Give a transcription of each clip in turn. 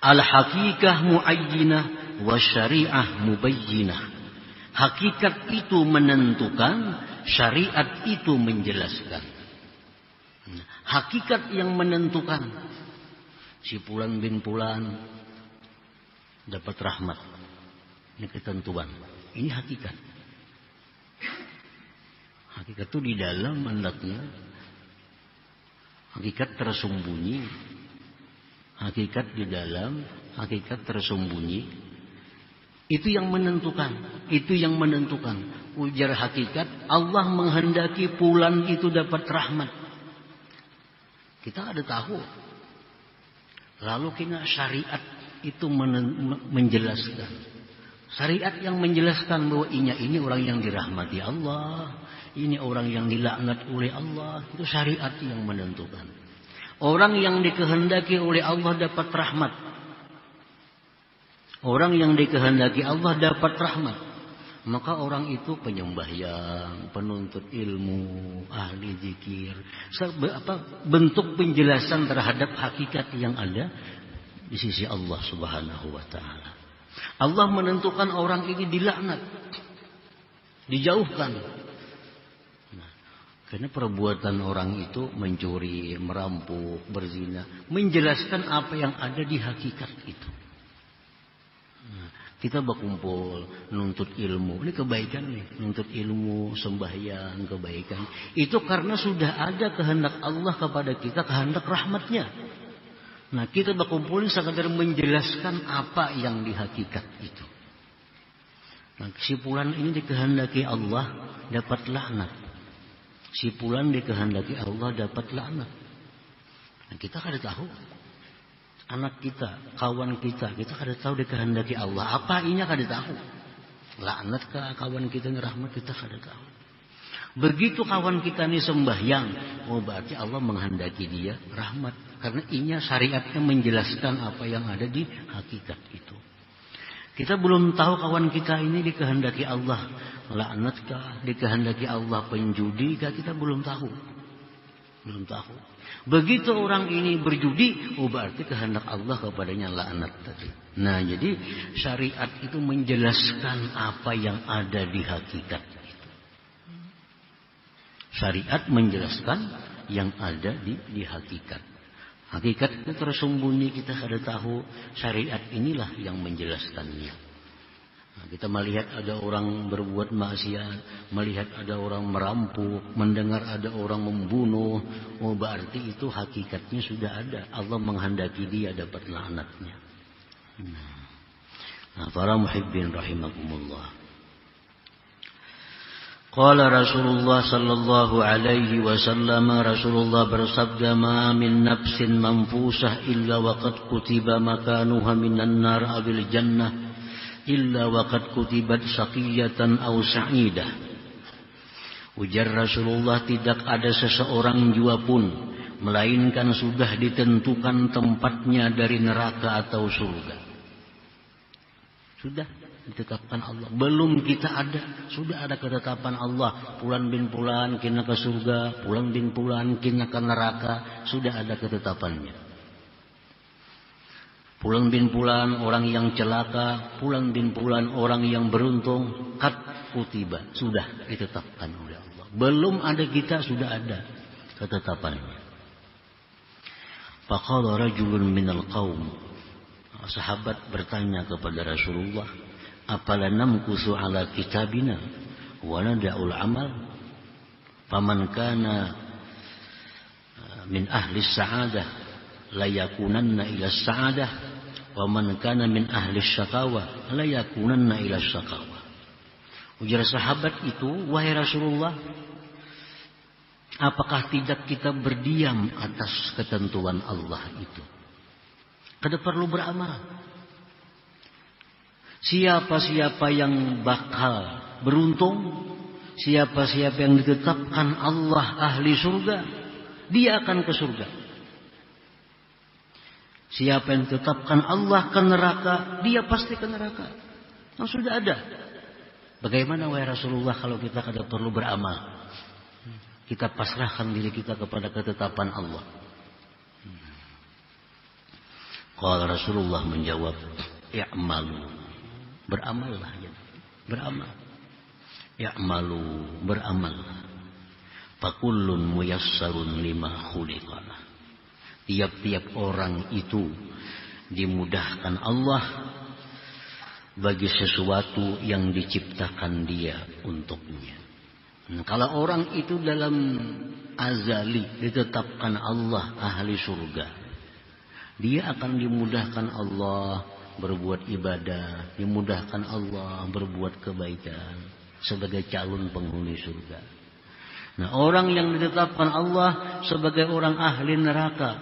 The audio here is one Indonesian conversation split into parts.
Al-haqiqah muayyinah wa syariah mubayyinah. Hakikat itu menentukan, syariat itu menjelaskan. Hakikat yang menentukan, si Fulan bin Fulan dapat rahmat. Ini ketentuan. Ini hakikat. Hakikat itu di dalam hendaknya. Hakikat tersembunyi. Hakikat di dalam, hakikat tersembunyi. Itu yang menentukan. Itu yang menentukan. Ujar hakikat, Allah menghendaki fulan itu dapat rahmat. Kita ada tahu. Lalu kena syariat itu menjelaskan. Syariat yang menjelaskan bahwa ini orang yang dirahmati Allah. Ini orang yang dilaknat oleh Allah. Itu syariat yang menentukan. Orang yang dikehendaki oleh Allah dapat rahmat. Orang yang dikehendaki Allah dapat rahmat. Maka orang itu penyembahyang, penuntut ilmu, ahli zikir. Bentuk penjelasan terhadap hakikat yang ada di sisi Allah Subhanahu wa ta'ala. Allah menentukan orang ini dilaknat. Dijauhkan. Karena perbuatan orang itu mencuri, merampok, berzina. Menjelaskan apa yang ada di hakikat itu. Kita berkumpul, nuntut ilmu. Ini kebaikan nih. Nuntut ilmu, sembahyang, kebaikan. Itu karena sudah ada kehendak Allah kepada kita, kehendak rahmatnya. Nah, kita berkumpul sekadar menjelaskan apa yang di hakikat itu. Nah, kesimpulan ini dikehendaki Allah dapat laknat. Si fulan dikehendaki Allah dapat laknat. Nah, kita kada tahu. Anak kita, kawan kita kada tahu dikehendaki Allah. Apa inya kada tahu. Laknat kah kawan kita ngerahmat kita kada tahu. Begitu kawan kita ini sembahyang, oh berarti Allah menghendaki dia rahmat. Karena inya syariatnya menjelaskan apa yang ada di hakikat itu. Kita belum tahu kawan kita ini dikehendaki Allah laknatkah, dikehendaki Allah penjudi kah, kita belum tahu. Belum tahu. Begitu orang ini berjudi, oh berarti kehendak Allah kepadanya laknat tadi. Nah, jadi syariat itu menjelaskan apa yang ada di hakikat itu. Syariat menjelaskan yang ada di hakikat. Hakikat itu tersembunyi, kita kada tahu. Syariat inilah yang menjelaskannya. Nah, kita melihat ada orang berbuat maksiat, melihat ada orang merampok, mendengar ada orang membunuh. Oh berarti itu hakikatnya sudah ada. Allah menghendaki dia dapat laknatnya. Nah, para muhibbin rahimakumullah. Qala Rasulullah sallallahu alaihi wasallam, Rasulullah bersabda, ma min nafsin manfusah illa waqad kutiba makanuha minan nar abil jannah illa waqad kutibat saqiyatan aw sa'idah. Ujar Rasulullah, tidak ada seseorang jua pun melainkan sudah ditentukan tempatnya dari neraka atau surga. Sudah ditetapkan Allah. Belum kita ada, sudah ada ketetapan Allah. Fulan bin Fulan kena ke surga, Fulan bin Fulan kena ke neraka, sudah ada ketetapannya. Fulan bin Fulan orang yang celaka, Fulan bin Fulan orang yang beruntung, qad kutiba, sudah ditetapkan oleh Allah. Belum ada kita, sudah ada ketetapannya. Faqala rajulun minal qaum, sahabat bertanya kepada Rasulullah, apala namkusu ala kitabina wa nada'ul amal faman kana min ahli sa'adah la yakunanna ila sa'adah wa man kana min ahli syaqawa la yakunanna ila syaqawa. Ujar sahabat itu, wahai Rasulullah, apakah tidak kita berdiam atas ketentuan Allah itu? Kada perlu beramal. Siapa-siapa yang bakal beruntung, siapa-siapa yang ditetapkan Allah ahli surga, dia akan ke surga. Siapa yang ditetapkan Allah ke neraka, dia pasti ke neraka. Yang sudah ada. Bagaimana wahai Rasulullah kalau kita kada perlu beramal? Kita pasrahkan diri kita kepada ketetapan Allah. Qala Rasulullah menjawab, i'malu, beramallah ya. Beramal. I'malu, beramal. Fakullun muyassarun lima khuliqalah. Tiap-tiap orang itu dimudahkan Allah bagi sesuatu yang diciptakan dia untuknya. Kalau orang itu dalam azali ditetapkan Allah ahli surga, dia akan dimudahkan Allah berbuat ibadah, dimudahkan Allah berbuat kebaikan sebagai calon penghuni surga. Nah, orang yang ditetapkan Allah sebagai orang ahli neraka,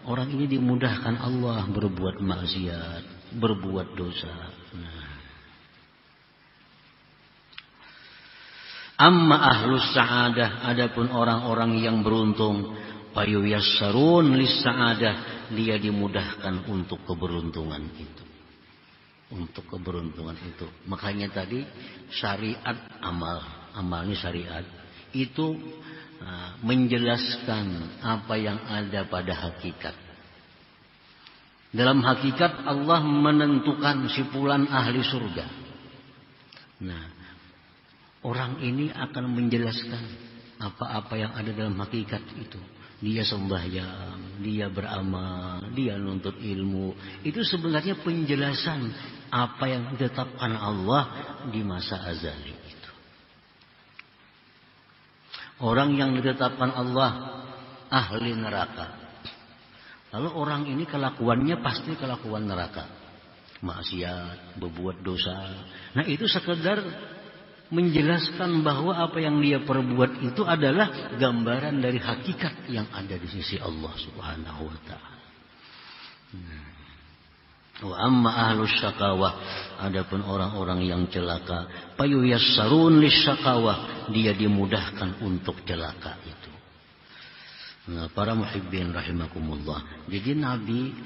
orang ini dimudahkan Allah berbuat maksiat, berbuat dosa. Nah. Amma ahlus sa'adah, adapun orang-orang yang beruntung, fayuyassarun lis sa'adah, dia dimudahkan untuk keberuntungan itu. Untuk keberuntungan itu. Makanya tadi syariat amalnya syariat itu menjelaskan apa yang ada pada hakikat. Dalam hakikat Allah menentukan si fulan ahli surga. Nah, orang ini akan menjelaskan apa-apa yang ada dalam hakikat itu. Dia sembahyang, dia beramal, dia nuntut ilmu. Itu sebenarnya penjelasan apa yang ditetapkan Allah di masa azali itu. Orang yang ditetapkan Allah ahli neraka. Lalu orang ini kelakuannya pasti kelakuan neraka. Maksiat, berbuat dosa. Nah, itu sekedar menjelaskan bahwa apa yang dia perbuat itu adalah gambaran dari hakikat yang ada di sisi Allah Subhanahu wa taala. Wa amma ahlus syaqawah, adapun orang-orang yang celaka, fayuyassarun lisyaqawah, dia dimudahkan untuk celaka itu. Nah, para muhibbin rahimakumullah. Jadi Nabi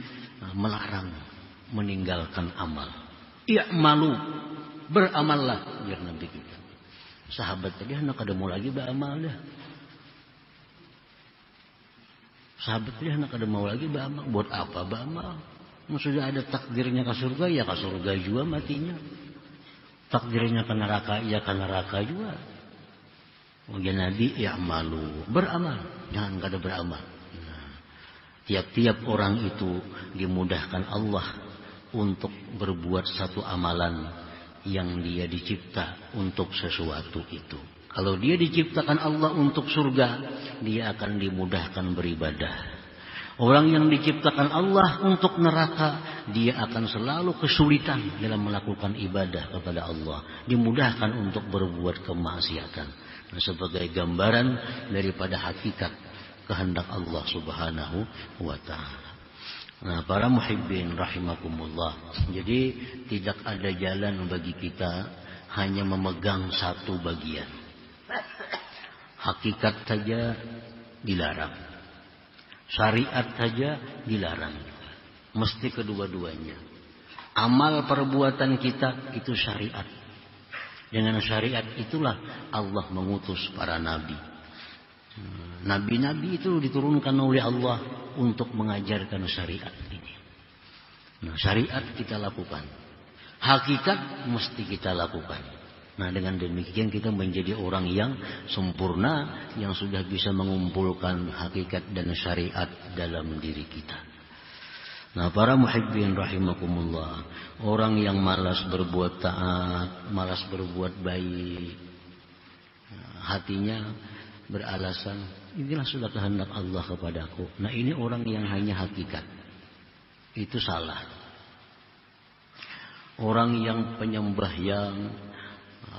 melarang meninggalkan amal. I'malu, beramallah, biar Nabi kita. Sahabat tadi hendak ada mau lagi beramal dah. Sahabat tadi hendak ada mau lagi beramal. Buat apa beramal? Sudah ada takdirnya ke surga, ya ke surga juga matinya. Takdirnya ke neraka, ya ke neraka juga. Mungkin Nabi i'malu, beramal, jangan kada beramal. Nah, tiap-tiap orang itu dimudahkan Allah untuk berbuat satu amalan yang dia dicipta untuk sesuatu itu. Kalau dia diciptakan Allah untuk surga, dia akan dimudahkan beribadah. Orang yang diciptakan Allah untuk neraka, dia akan selalu kesulitan dalam melakukan ibadah kepada Allah. Dimudahkan untuk berbuat kemaksiatan. Nah, sebagai gambaran daripada hakikat kehendak Allah Subhanahu wa ta'ala. Nah, para muhibbin rahimakumullah. Jadi tidak ada jalan bagi kita hanya memegang satu bagian. Hakikat saja dilarang. Syariat saja dilarang. Mesti kedua-duanya. Amal perbuatan kita itu syariat. Dengan syariat itulah Allah mengutus para nabi. Nabi-nabi itu diturunkan oleh Allah untuk mengajarkan syariat ini. Nah, syariat kita lakukan. Hakikat mesti kita lakukan. Nah, dengan demikian kita menjadi orang yang sempurna, yang sudah bisa mengumpulkan hakikat dan syariat dalam diri kita. Nah, para muhibbin rahimakumullah, orang yang malas berbuat taat, malas berbuat baik, hatinya beralasan, inilah sudah kehendak Allah kepadaku. Nah, ini orang yang hanya hakikat. Itu salah. Orang yang penyembahyang,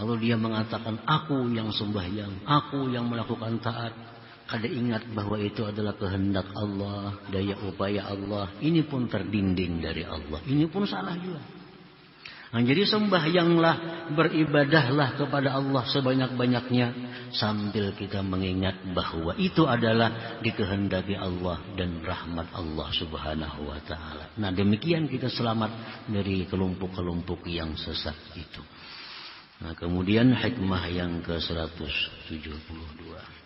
lalu dia mengatakan, aku yang sembahyang, aku yang melakukan taat. Kada ingat bahwa itu adalah kehendak Allah, daya upaya Allah. Ini pun terdinding dari Allah. Ini pun salah juga. Nah, jadi sembahyanglah, beribadahlah kepada Allah sebanyak-banyaknya, sambil kita mengingat bahwa itu adalah dikehendaki Allah dan rahmat Allah Subhanahu wa ta'ala. Nah, demikian kita selamat dari kelompok-kelompok yang sesat itu. Nah, kemudian hikmah yang ke-172.